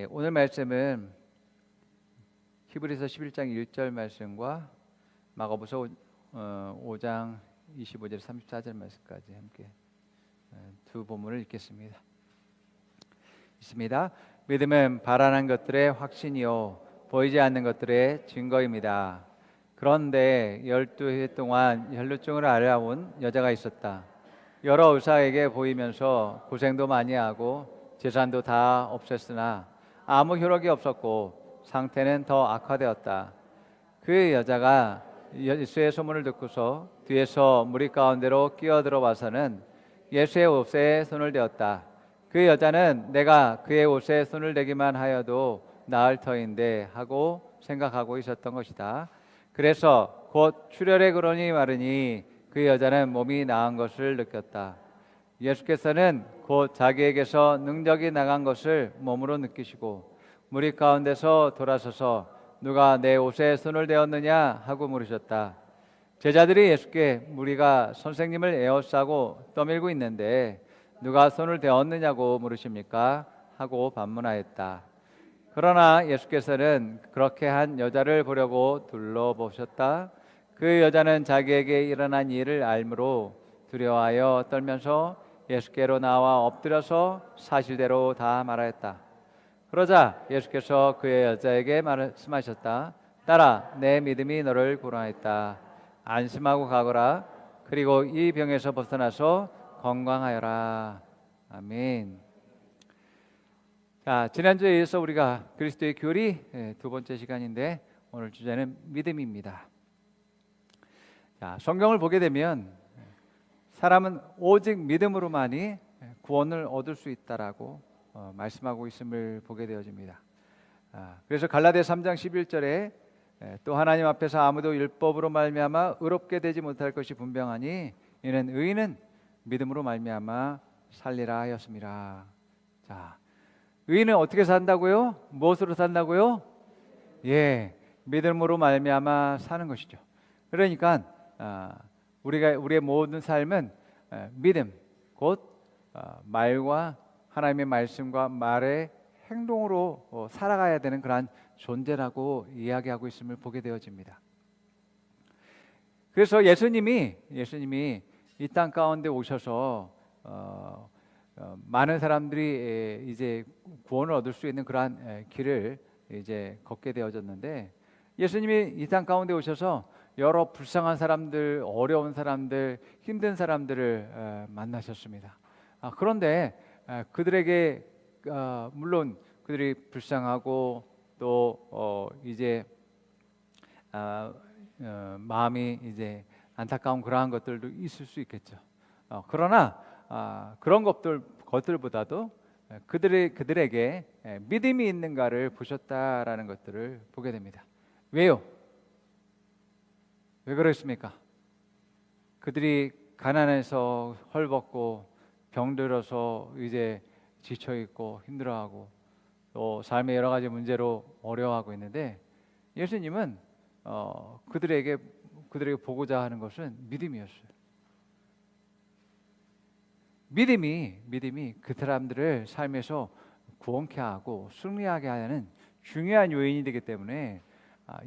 오늘 말씀은 히브리서 11장 1절 말씀과 마가복음 5장 25절 34절 말씀까지 함께 두 본문을 읽겠습니다. 있습니다. 믿음은 바라는 것들의 확신이요 보이지 않는 것들의 증거입니다. 그런데 12해 동안 혈루증을 앓아온 여자가 있었다. 여러 의사에게 보이면서 고생도 많이 하고 재산도 다 없앴으나 아무 효력이 없었고 상태는 더 악화되었다. 그 여자가 예수의 소문을 듣고서 뒤에서 무리 가운데로 끼어들어 와서는 예수의 옷에 손을 대었다. 그 여자는 내가 그의 옷에 손을 대기만 하여도 나을 터인데 하고 생각하고 있었던 것이다. 그래서 곧 출혈의 근원이 마르니 그 여자는 몸이 나은 것을 느꼈다. 예수께서는 곧 자기에게서 능력이 나간 것을 몸으로 느끼시고 무리 가운데서 돌아서서 누가 내 옷에 손을 대었느냐 하고 물으셨다. 제자들이 예수께 무리가 선생님을 에워싸고 떠밀고 있는데 누가 손을 대었느냐고 물으십니까? 하고 반문하였다. 그러나 예수께서는 그렇게 한 여자를 보려고 둘러보셨다. 그 여자는 자기에게 일어난 일을 알므로 두려워하여 떨면서 예수께로 나와 엎드려서 사실대로 다 말하였다. 그러자 예수께서 그의 여자에게 말씀하셨다. 딸아, 내 믿음이 너를 구원하였다. 안심하고 가거라. 그리고 이 병에서 벗어나서 건강하여라. 아멘. 자, 지난주에 이어서 우리가 그리스도의 교리 두 번째 시간인데 오늘 주제는 믿음입니다. 자, 성경을 보게 되면 사람은 오직 믿음으로만이 구원을 얻을 수 있다라고 말씀하고 있음을 보게 되어집니다. 그래서 갈라디아 3장 11절에 또 하나님 앞에서 아무도 율법으로 말미암아 의롭게 되지 못할 것이 분명하니 이는 의인은 믿음으로 말미암아 살리라 하였습니다. 자, 의인은 어떻게 산다고요? 무엇으로 산다고요? 예, 믿음으로 말미암아 사는 것이죠. 그러니까 우리의 모든 삶은 믿음, 곧 말과 하나님의 말씀과 말의 행동으로 살아가야 되는 그러한 존재라고 이야기하고 있음을 보게 되어집니다. 그래서 예수님이 이 땅 가운데 오셔서 많은 사람들이 이제 구원을 얻을 수 있는 그러한 길을 이제 걷게 되어졌는데, 예수님이 이 땅 가운데 오셔서 여러 불쌍한 사람들, 어려운 사람들, 힘든 사람들을 만나셨습니다. 그런데 그들에게 물론 그들이 불쌍하고 또 이제 마음이 이제 안타까운 그러한 것들도 있을 수 있겠죠. 그러나 그런 것들보다도 그들에게 믿음이 있는가를 보셨다라는 것들을 보게 됩니다. 왜요? 왜 그렇습니까? 그들이 가난해서 헐벗고 병들어서 이제 지쳐 있고 힘들어하고 또 삶의 여러 가지 문제로 어려워하고 있는데, 예수님은 그들에게 보고자 하는 것은 믿음이었어요. 믿음이 그 사람들을 삶에서 구원케 하고 승리하게 하는 중요한 요인이 되기 때문에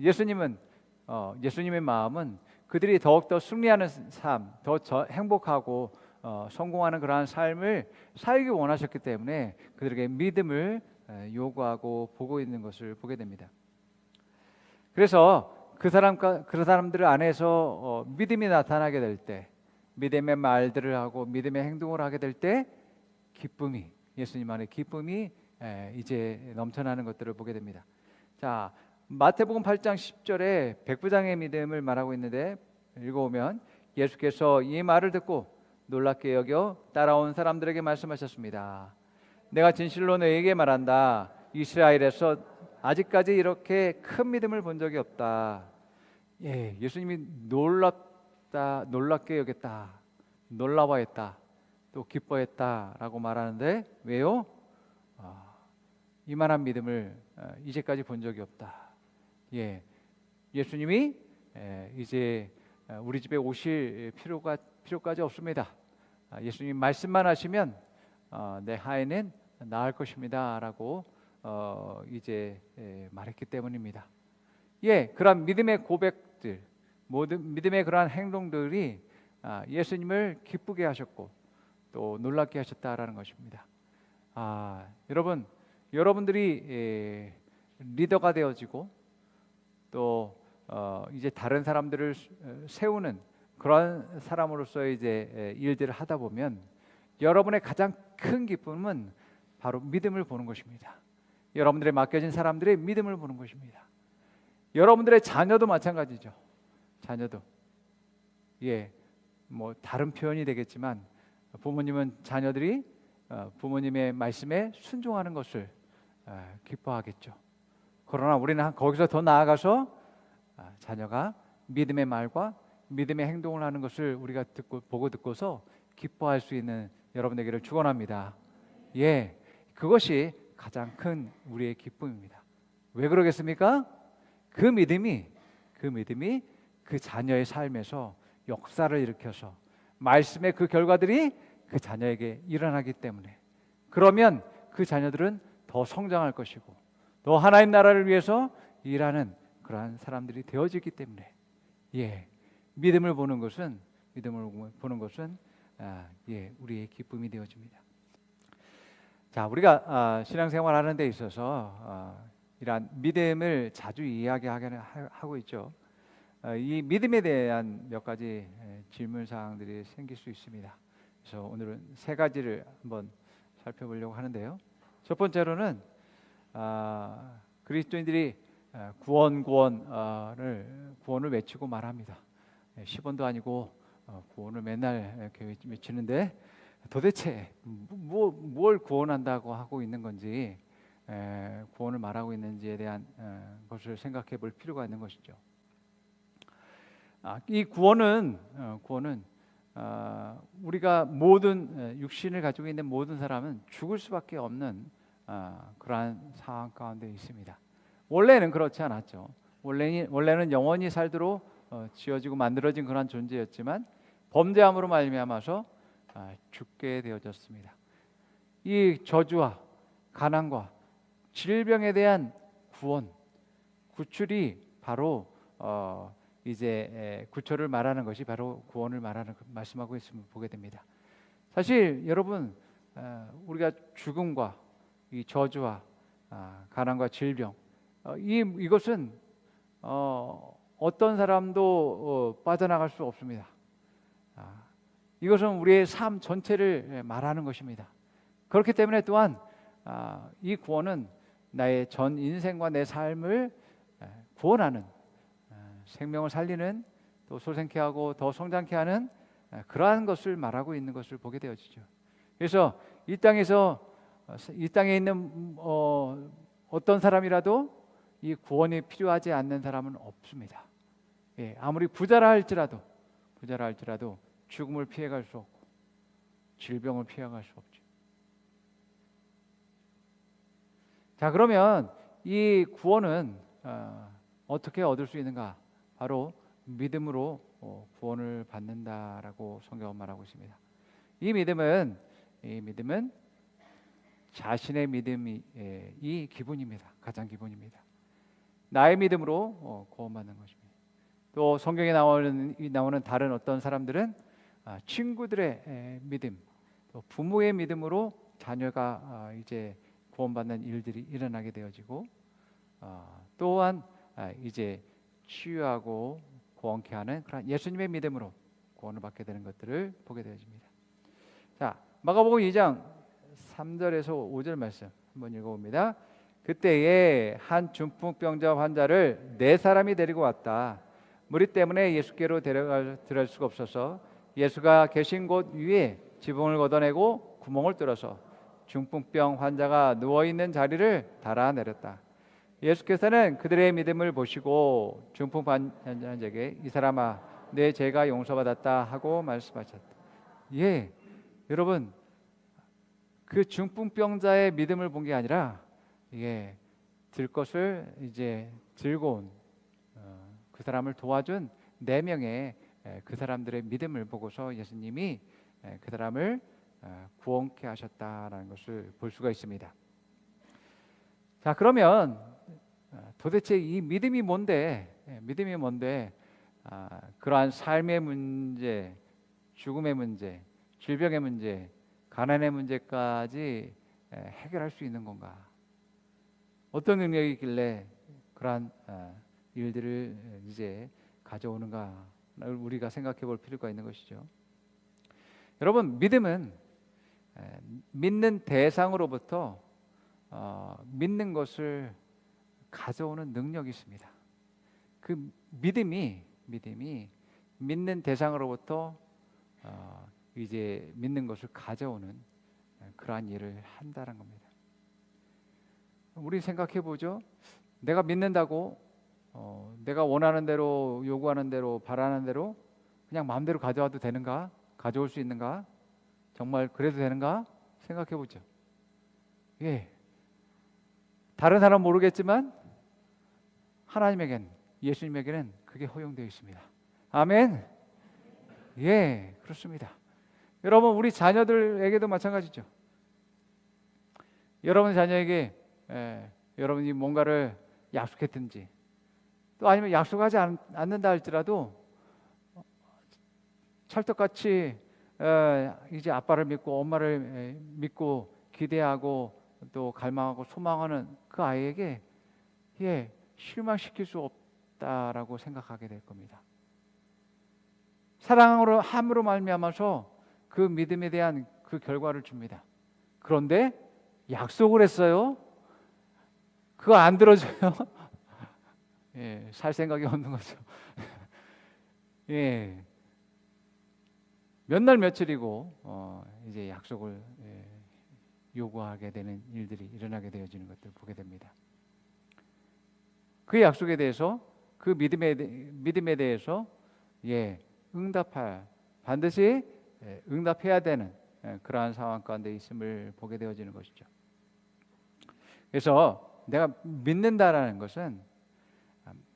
예수님의 마음은 그들이 더욱더 승리하는 삶, 더 행복하고 성공하는 그러한 삶을 살기 원하셨기 때문에 그들에게 믿음을 요구하고 보고 있는 것을 보게 됩니다. 그래서 그 사람들 안에서 믿음이 나타나게 될 때, 믿음의 말들을 하고 믿음의 행동을 하게 될 때 예수님 안에 기쁨이 이제 넘쳐나는 것들을 보게 됩니다. 자, 마태복음 8장 10절에 백부장의 믿음을 말하고 있는데, 읽어보면 예수께서 이 말을 듣고 놀랍게 여겨 따라온 사람들에게 말씀하셨습니다. 내가 진실로 너희에게 말한다. 이스라엘에서 아직까지 이렇게 큰 믿음을 본 적이 없다. 예, 예수님이 놀랍게 여겼다, 놀라워했다, 또 기뻐했다라고 말하는데 왜요? 이만한 믿음을 이제까지 본 적이 없다. 예, 예수님이 이제 우리 집에 오실 필요까지 없습니다. 예수님 말씀만 하시면 내 하인은 나을 것입니다라고 이제 말했기 때문입니다. 예, 그런 믿음의 고백들, 모든 믿음의 그러한 행동들이 예수님을 기쁘게 하셨고 또 놀랍게 하셨다라는 것입니다. 여러분, 여러분들이 리더가 되어지고 또 이제 다른 사람들을 세우는 그런 사람으로서 이제 일들을 하다 보면 여러분의 가장 큰 기쁨은 바로 믿음을 보는 것입니다. 여러분들의 맡겨진 사람들의 믿음을 보는 것입니다. 여러분들의 자녀도 마찬가지죠. 자녀도 뭐 다른 표현이 되겠지만 부모님은 자녀들이 부모님의 말씀에 순종하는 것을 기뻐하겠죠. 그러나 우리는 거기서 더 나아가서 자녀가 믿음의 말과 믿음의 행동을 하는 것을 우리가 보고 듣고서 기뻐할 수 있는 여러분 되기를 축원합니다. 그것이 가장 큰 우리의 기쁨입니다. 왜 그러겠습니까? 그 믿음이 그 자녀의 삶에서 역사를 일으켜서 말씀의 그 결과들이 그 자녀에게 일어나기 때문에, 그러면 그 자녀들은 더 성장할 것이고 또 하나님 나라를 위해서 일하는 그러한 사람들이 되어지기 때문에 믿음을 보는 것은 우리의 기쁨이 되어집니다. 자, 우리가 신앙생활 하는 데 있어서 이러한 믿음을 자주 이야기하고 있죠. 이 믿음에 대한 몇 가지 질문 사항들이 생길 수 있습니다. 그래서 오늘은 세 가지를 한번 살펴보려고 하는데요. 첫 번째로는 그리스도인들이 구원을 외치고 말합니다. 10원도 아니고 구원을 맨날 이렇게 외치는데 도대체 뭘 구원한다고 하고 있는 건지, 구원을 말하고 있는지에 대한 것을 생각해 볼 필요가 있는 것이죠. 이 구원은 우리가 모든 육신을 가지고 있는 모든 사람은 죽을 수밖에 없는 그러한 상황 가운데 있습니다. 원래는 그렇지 않았죠. 원래는 영원히 살도록 지어지고 만들어진 그런 존재였지만 범죄함으로 말미암아서 죽게 되어졌습니다. 이 저주와 가난과 질병에 대한 구출이 바로 이제 구초를 말하는 것이 바로 구원을 말씀하고 있음을 보게 됩니다. 사실 여러분, 우리가 죽음과 이 저주와 가난과 질병, 이것은 어떤 사람도 빠져나갈 수 없습니다. 이것은 우리의 삶 전체를 말하는 것입니다. 그렇기 때문에 또한 이 구원은 나의 전 인생과 내 삶을 구원하는, 생명을 살리는, 또 소생케 하고 더 성장케 하는 그러한 것을 말하고 있는 것을 보게 되어지죠. 그래서 이 땅에 있는 어떤 사람이라도 이 구원이 필요하지 않는 사람은 없습니다. 아무리 부자라 할지라도 죽음을 피해갈 수 없고 질병을 피해갈 수 없죠. 자, 그러면 이 구원은 어떻게 얻을 수 있는가? 바로 믿음으로 구원을 받는다라고 성경은 말하고 있습니다. 이 믿음은 자신의 믿음이 이 기본입니다. 가장 기본입니다. 나의 믿음으로 구원받는 것입니다. 또 성경에 나오는 다른 어떤 사람들은 친구들의 믿음, 또 부모의 믿음으로 자녀가 이제 구원받는 일들이 일어나게 되어지고, 또한 이제 치유하고 구원케 하는 그런 예수님의 믿음으로 구원을 받게 되는 것들을 보게 되어집니다. 자, 마가복음 2장 3절에서 5절 말씀 한번 읽어봅니다. 그때에 한 중풍병자 환자를 4사람이 데리고 왔다. 무리 때문에 예수께로 들어갈 수가 없어서 예수가 계신 곳 위에 지붕을 걷어내고 구멍을 뚫어서 중풍병 환자가 누워있는 자리를 달아내렸다. 예수께서는 그들의 믿음을 보시고 중풍 환자에게 이 사람아, 내 죄가 용서받았다 하고 말씀하셨다. 여러분, 그 중풍병자의 믿음을 본 게 아니라 들 것을 이제 들고 온 그 사람을 도와준 4명의 그 사람들의 믿음을 보고서 예수님이 그 사람을 구원케 하셨다라는 것을 볼 수가 있습니다. 자, 그러면 도대체 이 믿음이 뭔데? 믿음이 뭔데? 그러한 삶의 문제, 죽음의 문제, 질병의 문제, 가난의 문제까지 해결할 수 있는 건가? 어떤 능력이 있길래 그러한 일들을 이제 가져오는가? 우리가 생각해 볼 필요가 있는 것이죠. 여러분, 믿음은 믿는 대상으로부터 믿는 것을 가져오는 능력이 있습니다. 그 믿음이 믿는 대상으로부터 이제 믿는 것을 가져오는 그러한 일을 한다는 겁니다. 우리 생각해 보죠. 내가 믿는다고 내가 원하는 대로, 요구하는 대로, 바라는 대로 그냥 마음대로 가져와도 되는가? 가져올 수 있는가? 정말 그래도 되는가? 생각해 보죠. 예. 다른 사람 모르겠지만 하나님에겐, 예수님에게는 그게 허용되어 있습니다. 아멘. 예, 그렇습니다. 여러분, 우리 자녀들에게도 마찬가지죠. 여러분 자녀에게 여러분이 뭔가를 약속했든지, 또 아니면 약속하지 않는다 할지라도 찰떡같이 이제 아빠를 믿고 엄마를 믿고 기대하고 또 갈망하고 소망하는 그 아이에게 실망시킬 수 없다라고 생각하게 될 겁니다. 사랑으로 함으로 말미암아서 그 믿음에 대한 그 결과를 줍니다. 그런데 약속을 했어요. 그거 안 들어줘요. 살 생각이 없는 거죠. 몇 날 며칠이고 이제 약속을 요구하게 되는 일들이 일어나게 되어지는 것들을 보게 됩니다. 그 약속에 대해서, 그 믿음에 대해서 반드시 응답해야 되는 그러한 상황 가운데 있음을 보게 되어지는 것이죠. 그래서 내가 믿는다라는 것은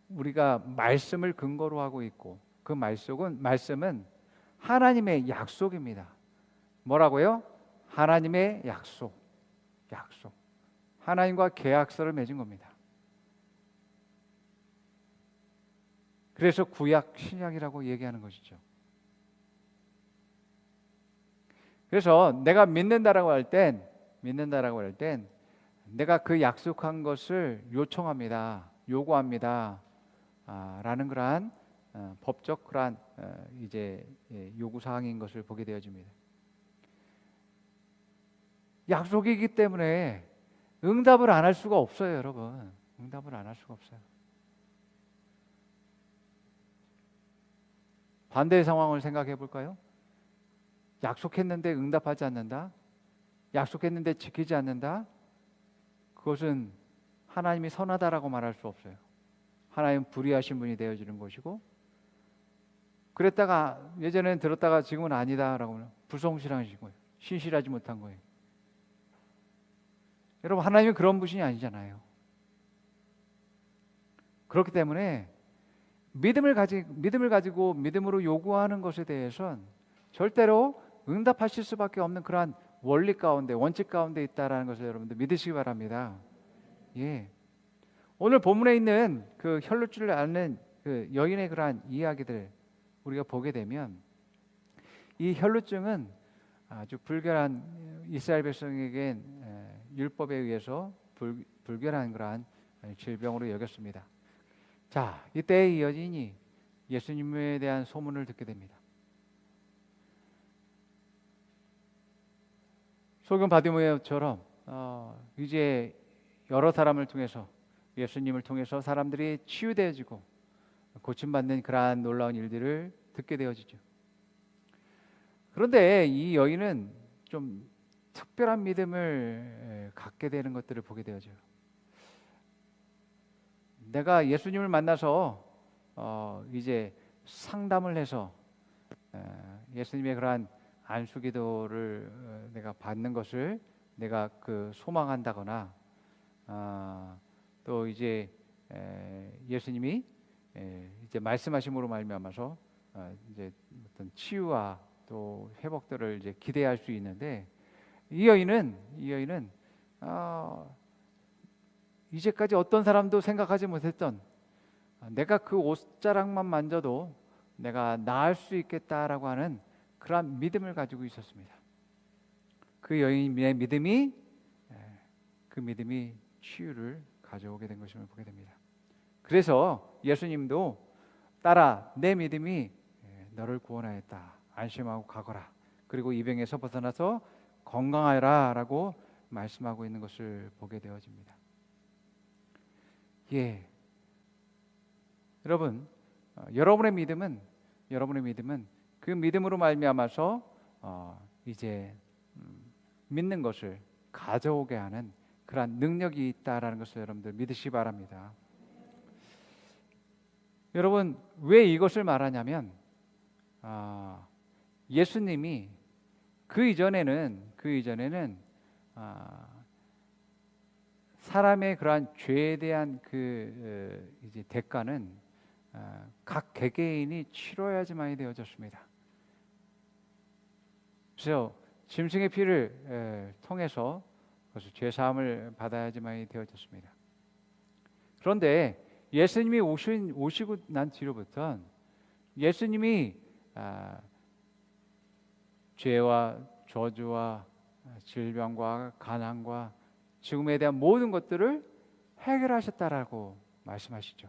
우리가 말씀을 근거로 하고 있고, 그 말씀은 하나님의 약속입니다. 뭐라고요? 하나님의 약속. 하나님과 계약서를 맺은 겁니다. 그래서 구약, 신약이라고 얘기하는 것이죠. 그래서 내가 믿는다라고 할 땐 내가 그 약속한 것을 요청합니다, 요구합니다, 라는 그러한 법적 그러한 이제 요구 사항인 것을 보게 되어집니다. 약속이기 때문에 응답을 안 할 수가 없어요, 여러분. 응답을 안 할 수가 없어요. 반대의 상황을 생각해 볼까요? 약속했는데 응답하지 않는다? 약속했는데 지키지 않는다? 그것은 하나님이 선하다라고 말할 수 없어요. 하나님 불의하신 분이 되어지는 것이고, 그랬다가 예전에는 들었다가 지금은 아니다라고 하면 불성실하신 거예요. 신실하지 못한 거예요. 여러분, 하나님은 그런 분이 아니잖아요. 그렇기 때문에 믿음을 가지고 믿음으로 요구하는 것에 대해서는 절대로 응답하실 수밖에 없는 그러한 원리 가운데, 원칙 가운데 있다라는 것을 여러분들 믿으시기 바랍니다. 오늘 본문에 있는 그 혈루증을 앓는 그 여인의 그러한 이야기들 우리가 보게 되면, 이 혈루증은 아주 불결한, 이스라엘 백성에겐 율법에 의해서 불결한 그러한 질병으로 여겼습니다. 자, 이때 이 여인이 예수님에 대한 소문을 듣게 됩니다. 소금 바디모처럼 이제 여러 사람을 통해서, 예수님을 통해서 사람들이 치유되어지고 고침받는 그러한 놀라운 일들을 듣게 되어지죠. 그런데 이 여인은 좀 특별한 믿음을 갖게 되는 것들을 보게 되어져요. 내가 예수님을 만나서 이제 상담을 해서 예수님의 그러한 안수기도를 내가 받는 것을 내가 그 소망한다거나, 또 이제 예수님이 이제 말씀하심으로 말미암아서 이제 어떤 치유와 또 회복들을 이제 기대할 수 있는데, 이 여인은 이제까지 어떤 사람도 생각하지 못했던 내가 그 옷자락만 만져도 내가 나을 수 있겠다라고 하는 그러한 믿음을 가지고 있었습니다. 그 여인의 믿음이 그 믿음이 치유를 가져오게 된 것임을 보게 됩니다. 그래서 예수님도 딸아 내 믿음이 너를 구원하였다. 안심하고 가거라. 그리고 이 병에서 벗어나서 건강하여라 라고 말씀하고 있는 것을 보게 되어집니다. 예, 여러분, 여러분의 믿음은 그 믿음으로 말미암아서 이제 믿는 것을 가져오게 하는 그러한 능력이 있다라는 것을 여러분들 믿으시기 바랍니다. 여러분, 왜 이것을 말하냐면 예수님이 그 이전에는 사람의 그러한 죄에 대한 그 이제 대가는 각 개개인이 치러야지만이 되어졌습니다. 그래서 짐승의 피를 통해서 그래서 죄 사함을 받아야지만이 되어졌습니다. 그런데 예수님이 오시고 난 뒤로부터 예수님이 죄와 저주와 질병과 가난과 죽음에 대한 모든 것들을 해결하셨다라고 말씀하시죠.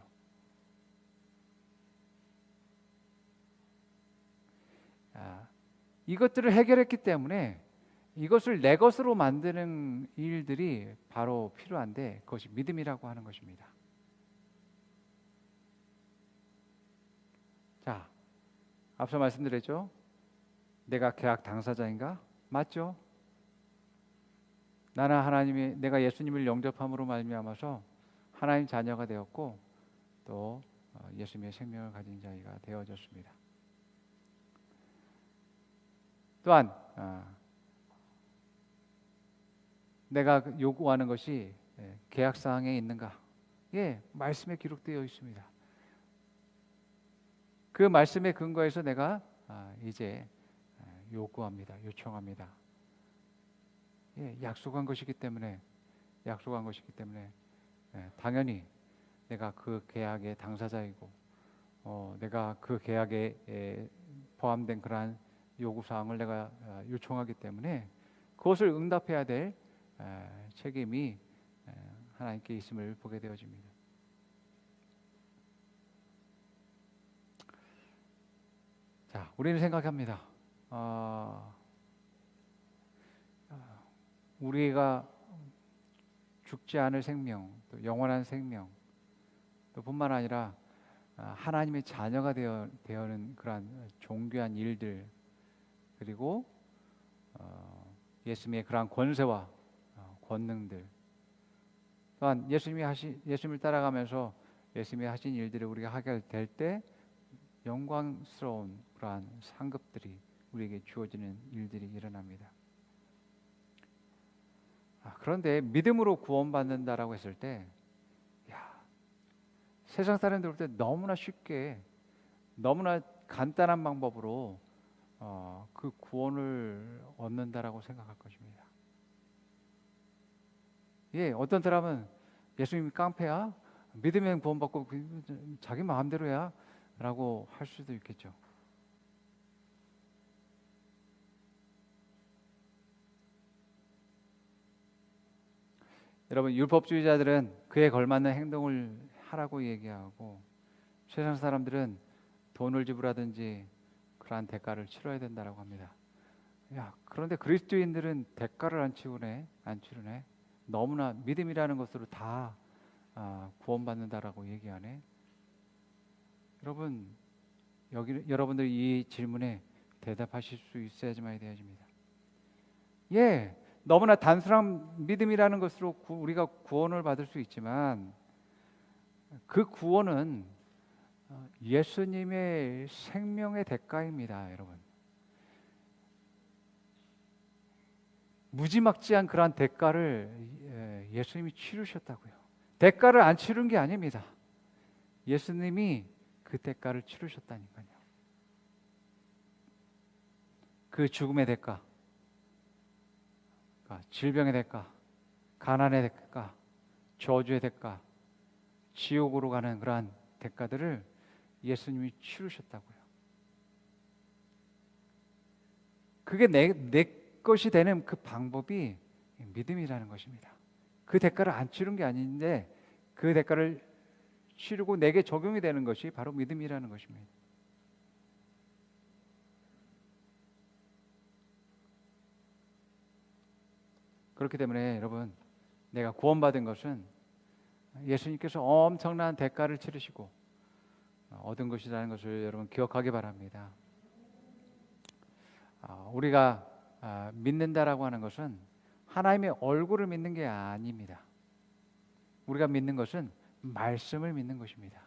이것들을 해결했기 때문에 이것을 내 것으로 만드는 일들이 바로 필요한데 그것이 믿음이라고 하는 것입니다. 자, 앞서 말씀드렸죠. 내가 계약 당사자인가? 맞죠? 내가 예수님을 영접함으로 말미암아서 하나님 자녀가 되었고 또 예수님의 생명을 가진 자가 되어졌습니다. 또한 내가 요구하는 것이 계약사항에 있는가? 예, 말씀에 기록되어 있습니다. 그 말씀에 근거해서 내가 이제 요청합니다. 예, 약속한 것이기 때문에 당연히 내가 그 계약의 당사자이고 내가 그 계약에 포함된 그러한 요구사항을 내가 요청하기 때문에 그것을 응답해야 될 책임이 하나님께 있음을 보게 되어집니다. 자, 우리는 생각합니다. 우리가 죽지 않을 생명, 또 영원한 생명, 또 뿐만 아니라 하나님의 자녀가 되어는 그러한 존귀한 일들, 그리고 예수님의 그러한 권세와 권능들, 또한 예수님을 따라가면서 예수님이 하신 일들을 우리가 하게 될 때 영광스러운 그러한 상급들이 우리에게 주어지는 일들이 일어납니다. 그런데 믿음으로 구원받는다라고 했을 때, 세상 사람들 볼 때 너무나 쉽게, 너무나 간단한 방법으로 그 구원을 얻는다라고 생각할 것입니다. 예, 어떤 사람은 예수님이 깡패야, 믿으면 구원받고 자기 마음대로야 라고 할 수도 있겠죠. 여러분, 율법주의자들은 그에 걸맞는 행동을 하라고 얘기하고 세상 사람들은 돈을 지불하든지 그러한 대가를 치러야 된다라고 합니다. 그런데 그리스도인들은 대가를 안 치르네. 너무나 믿음이라는 것으로 다 구원받는다라고 얘기하네. 여러분, 여러분들 이 질문에 대답하실 수 있어야지만 되어집니다. 예, 너무나 단순한 믿음이라는 것으로 우리가 구원을 받을 수 있지만 그 구원은 예수님의 생명의 대가입니다, 여러분. 무지막지한 그러한 대가를 예수님이 치르셨다고요. 대가를 안 치른 게 아닙니다. 예수님이 그 대가를 치르셨다니까요. 그 죽음의 대가, 질병의 대가, 가난의 대가, 저주의 대가, 지옥으로 가는 그러한 대가들을 예수님이 치르셨다고요. 그게 내 것이 되는 그 방법이 믿음이라는 것입니다. 그 대가를 안 치른 게 아닌데 그 대가를 치르고 내게 적용이 되는 것이 바로 믿음이라는 것입니다. 그렇기 때문에 여러분, 내가 구원받은 것은 예수님께서 엄청난 대가를 치르시고 얻은 것이라는 것을 여러분 기억하기 바랍니다. 우리가 믿는다라고 하는 것은 하나님의 얼굴을 믿는 게 아닙니다. 우리가 믿는 것은 말씀을 믿는 것입니다.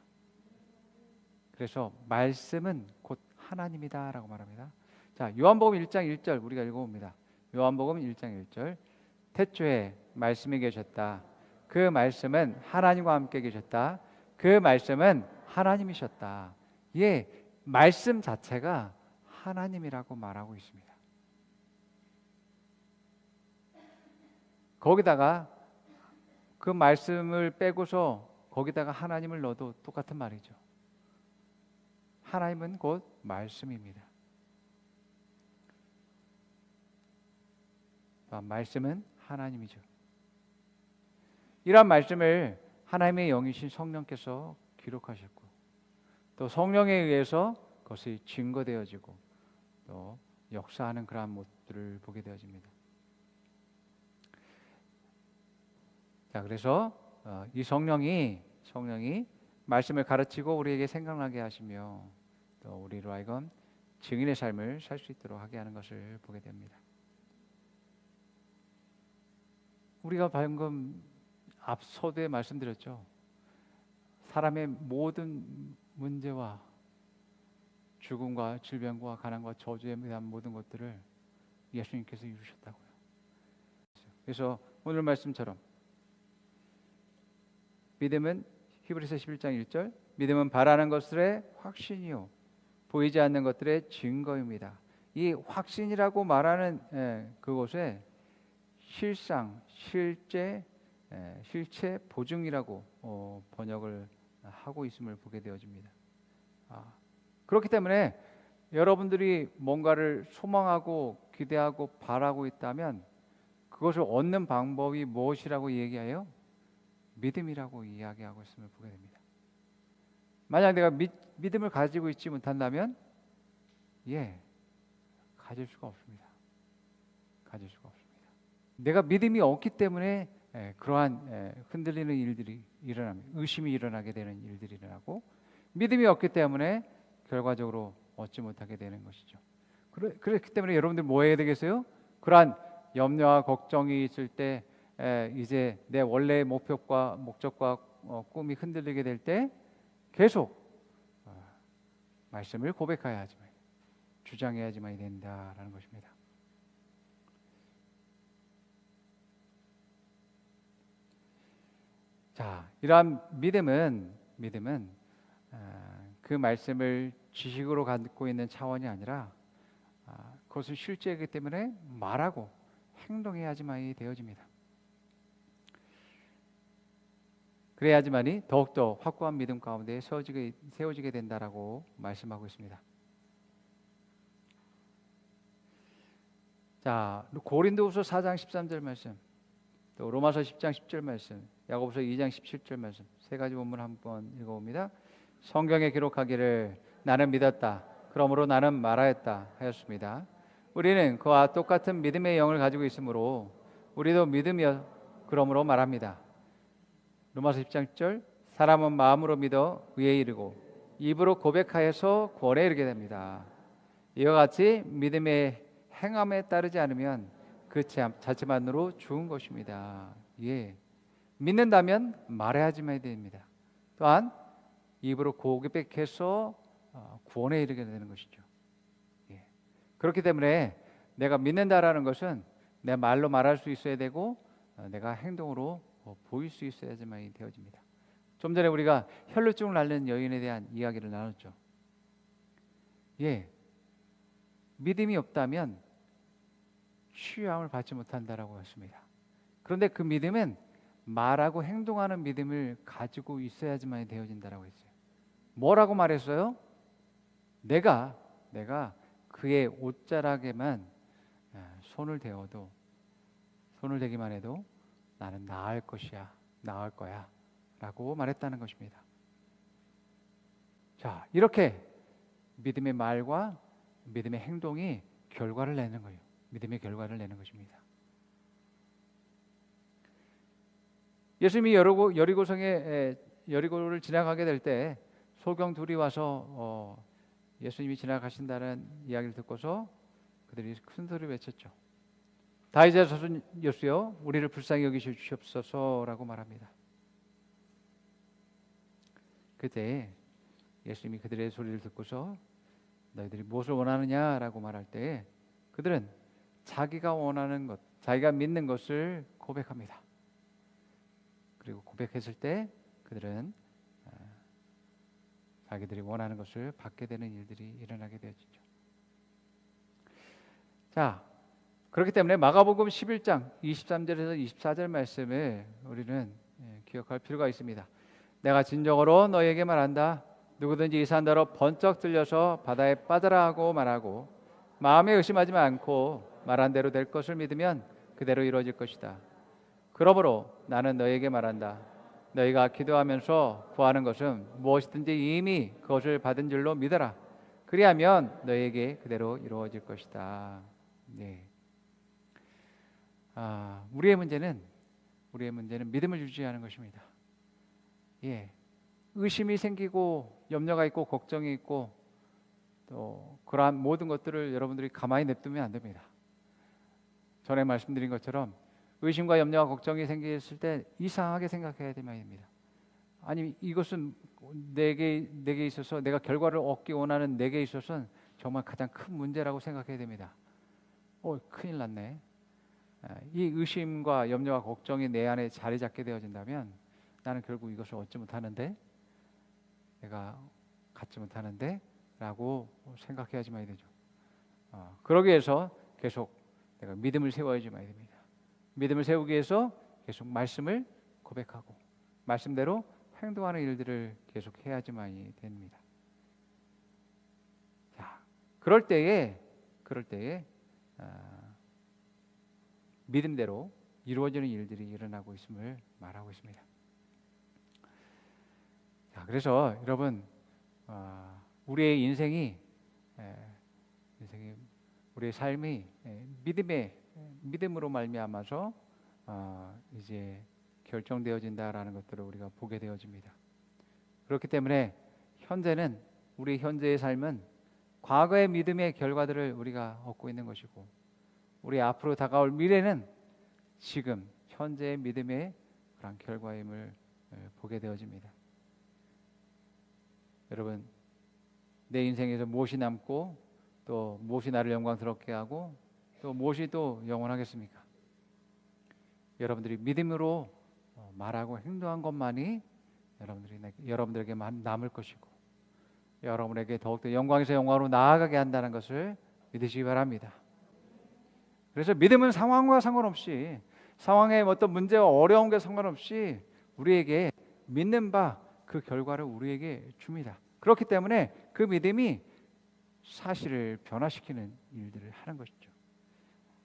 그래서 말씀은 곧 하나님이다라고 말합니다. 자, 요한복음 1장 1절 우리가 읽어봅니다. 요한복음 1장 1절 태초에 말씀이 계셨다. 그 말씀은 하나님과 함께 계셨다. 그 말씀은 하나님이셨다. 예, 말씀 자체가 하나님이라고 말하고 있습니다. 거기다가 그 말씀을 빼고서 거기다가 하나님을 넣어도 똑같은 말이죠. 하나님은 곧 말씀입니다. 말씀은 하나님이죠. 이러한 말씀을 하나님의 영이신 성령께서 기록하셨고 또 성령에 의해서 그것이 증거되어지고 또 역사하는 그러한 모습들을 보게 되어집니다. 자, 그래서 이 성령이 말씀을 가르치고 우리에게 생각나게 하시며 또 우리로 하여금 증인의 삶을 살 수 있도록 하게 하는 것을 보게 됩니다. 우리가 방금 앞 서두에 말씀드렸죠. 사람의 모든 문제와 죽음과 질병과 가난과 저주에 대한 모든 것들을 예수님께서 이루셨다고요. 그래서 오늘 말씀처럼 믿음은 히브리서 11장 1절 믿음은 바라는 것들의 확신이요 보이지 않는 것들의 증거입니다. 이 확신이라고 말하는 그곳에 실상, 실제 보증이라고 번역을 하고 있음을 보게 되어집니다. 그렇기 때문에 여러분들이 뭔가를 소망하고 기대하고 바라고 있다면 그것을 얻는 방법이 무엇이라고 얘기해요? 믿음이라고 이야기하고 있음을 보게 됩니다. 만약 내가 믿음을 가지고 있지 못한다면 가질 수가 없습니다. 가질 수가 없습니다. 내가 믿음이 없기 때문에 그러한 흔들리는 일들이 일어납니다. 의심이 일어나게 되는 일들이 일어나고 믿음이 없기 때문에 결과적으로 얻지 못하게 되는 것이죠. 그렇기 때문에 여러분들 뭐 해야 되겠어요? 그러한 염려와 걱정이 있을 때 이제 내 원래의 목표과 목적과 꿈이 흔들리게 될 때 계속 말씀을 고백해야지만 주장해야지만 된다라는 것입니다. 자, 이러한 믿음은 그 말씀을 지식으로 갖고 있는 차원이 아니라 그것은 실제이기 때문에 말하고 행동해야지만이 되어집니다. 그래야지만이 더욱더 확고한 믿음 가운데 세워지게 된다라고 말씀하고 있습니다. 자, 고린도후서 4장 13절 말씀, 또 로마서 10장 10절 말씀, 야고보서 2장 17절 말씀 세 가지 본문 한번 읽어봅니다. 성경에 기록하기를 나는 믿었다. 그러므로 나는 말하였다 하였습니다. 우리는 그와 똑같은 믿음의 영을 가지고 있으므로 우리도 믿음이여 그러므로 말합니다. 로마서 10장 10절 사람은 마음으로 믿어 의에 이르고 입으로 고백하여서 구원에 이르게 됩니다. 이와 같이 믿음의 행함에 따르지 않으면 그 자체만으로 죽은 것입니다. 믿는다면 말해야지만 됩니다. 또한 입으로 고백해서 구원에 이르게 되는 것이죠. 그렇기 때문에 내가 믿는다라는 것은 내 말로 말할 수 있어야 되고 내가 행동으로 보일 수 있어야지만 되어집니다. 좀 전에 우리가 혈루증을 앓는 여인에 대한 이야기를 나눴죠. 믿음이 없다면 치유함을 받지 못한다라고 했습니다. 그런데 그 믿음은 말하고 행동하는 믿음을 가지고 있어야지만 되어진다라고 했어요. 뭐라고 말했어요? 내가 그의 옷자락에만 손을 대기만 해도 나는 나을 것이야, 나을 거야 라고 말했다는 것입니다. 자, 이렇게 믿음의 말과 믿음의 행동이 결과를 내는 거예요. 믿음의 결과를 내는 것입니다. 예수님이 여리고를 지나가게 될 때 소경 둘이 와서 예수님이 지나가신다는 이야기를 듣고서 그들이 큰 소리로 외쳤죠. 다윗의 자손 예수여, 우리를 불쌍히 여기셔 주시옵소서라고 말합니다. 그때 예수님이 그들의 소리를 듣고서 너희들이 무엇을 원하느냐라고 말할 때 그들은 자기가 원하는 것, 자기가 믿는 것을 고백합니다. 그리고 고백했을 때 그들은 자기들이 원하는 것을 받게 되는 일들이 일어나게 되어지죠. 자, 그렇기 때문에 마가복음 11장 23절에서 24절 말씀을 우리는 기억할 필요가 있습니다. 내가 진정으로 너희에게 말한다. 누구든지 이 산더러 번쩍 들려서 바다에 빠져라 하고 말하고 마음에 의심하지 않고 말한 대로 될 것을 믿으면 그대로 이루어질 것이다. 그러므로 나는 너희에게 말한다. 너희가 기도하면서 구하는 것은 무엇이든지 이미 그것을 받은 줄로 믿어라. 그리하면 너희에게 그대로 이루어질 것이다. 네. 우리의 문제는 믿음을 유지하는 것입니다. 예. 의심이 생기고 염려가 있고 걱정이 있고 또 그러한 모든 것들을 여러분들이 가만히 냅두면 안 됩니다. 전에 말씀드린 것처럼 의심과 염려와 걱정이 생겼을 때 이상하게 생각해야 됩니다. 아니, 이것은 내게 있어서 내가 결과를 얻기 원하는 내게 있어서는 정말 가장 큰 문제라고 생각해야 됩니다. 큰일 났네. 이 의심과 염려와 걱정이 내 안에 자리 잡게 되어진다면 나는 결국 이것을 얻지 못하는데, 내가 갖지 못하는데 라고 생각해야지만 되죠. 그러기 위해서 계속 내가 믿음을 세워야지만 됩니다. 믿음을 세우기 위해서 계속 말씀을 고백하고 말씀대로 행동하는 일들을 계속 해야지만이 됩니다. 자, 그럴 때에 믿음대로 이루어지는 일들이 일어나고 있음을 말하고 있습니다. 자, 그래서 여러분, 우리의 인생이 우리의 삶이 믿음으로 말미암아서 이제 결정되어진다라는 것들을 우리가 보게 되어집니다. 그렇기 때문에 우리 현재의 삶은 과거의 믿음의 결과들을 우리가 얻고 있는 것이고, 우리 앞으로 다가올 미래는 지금 현재의 믿음의 그런 결과임을 보게 되어집니다. 여러분, 내 인생에서 무엇이 남고 또 무엇이 나를 영광스럽게 하고 또 무엇이 또 영원하겠습니까? 여러분들이 믿음으로 말하고 행동한 것만이 여러분들에게만 남을 것이고, 여러분에게 더욱더 영광에서 영광으로 나아가게 한다는 것을 믿으시기 바랍니다. 그래서 믿음은 상황과 상관없이, 상황의 어떤 문제와 어려운 게 상관없이 우리에게 믿는 바 그 결과를 우리에게 줍니다. 그렇기 때문에 그 믿음이 사실을 변화시키는 일들을 하는 것이죠.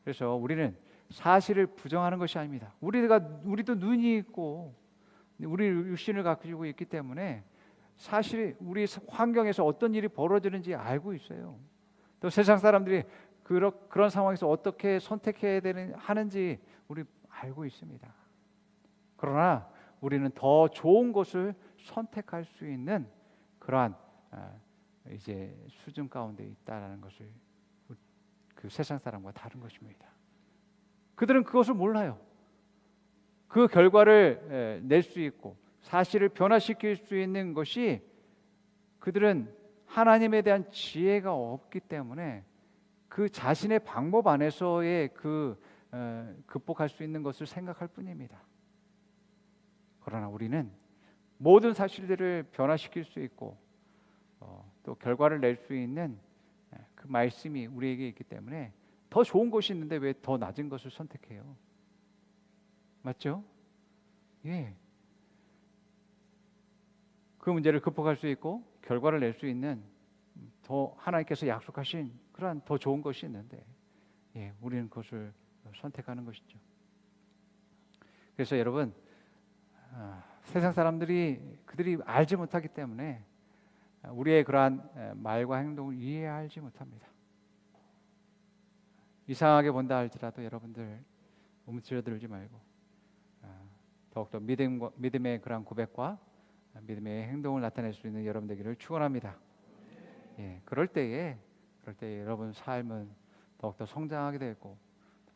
그래서 우리는 사실을 부정하는 것이 아닙니다. 우리도 눈이 있고 우리 육신을 가지고 있기 때문에 사실 우리 환경에서 어떤 일이 벌어지는지 알고 있어요. 또 세상 사람들이 그런 상황에서 어떻게 선택해야 하는지 우리 알고 있습니다. 그러나 우리는 더 좋은 것을 선택할 수 있는 그러한 이제 수준 가운데 있다라는 것을 그 세상 사람과 다른 것입니다. 그들은 그것을 몰라요. 그 결과를 낼 수 있고 사실을 변화시킬 수 있는 것이, 그들은 하나님에 대한 지혜가 없기 때문에 그 자신의 방법 안에서의 극복할 수 있는 것을 생각할 뿐입니다. 그러나 우리는 모든 사실들을 변화시킬 수 있고 또 결과를 낼 수 있는 그 말씀이 우리에게 있기 때문에 더 좋은 것이 있는데 왜 더 낮은 것을 선택해요? 맞죠? 예. 그 문제를 극복할 수 있고 결과를 낼 수 있는 더 하나님께서 약속하신 그러한 더 좋은 것이 있는데 예, 우리는 그것을 선택하는 것이죠. 그래서 여러분 세상 사람들이 그들이 알지 못하기 때문에 우리의 그러한 말과 행동을 이해하지 못합니다. 이상하게 본다 할지라도 여러분들 움츠러들지 말고 더욱더 믿음의 그러한 고백과 믿음의 행동을 나타낼 수 있는 여러분 되기를 축원합니다. 예, 그럴 때에 여러분 삶은 더욱더 성장하게 되고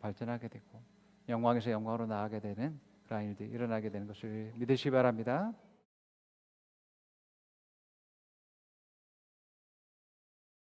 발전하게 되고 영광에서 영광으로 나아가게 되는 그러한 일들이 일어나게 되는 것을 믿으시기 바랍니다.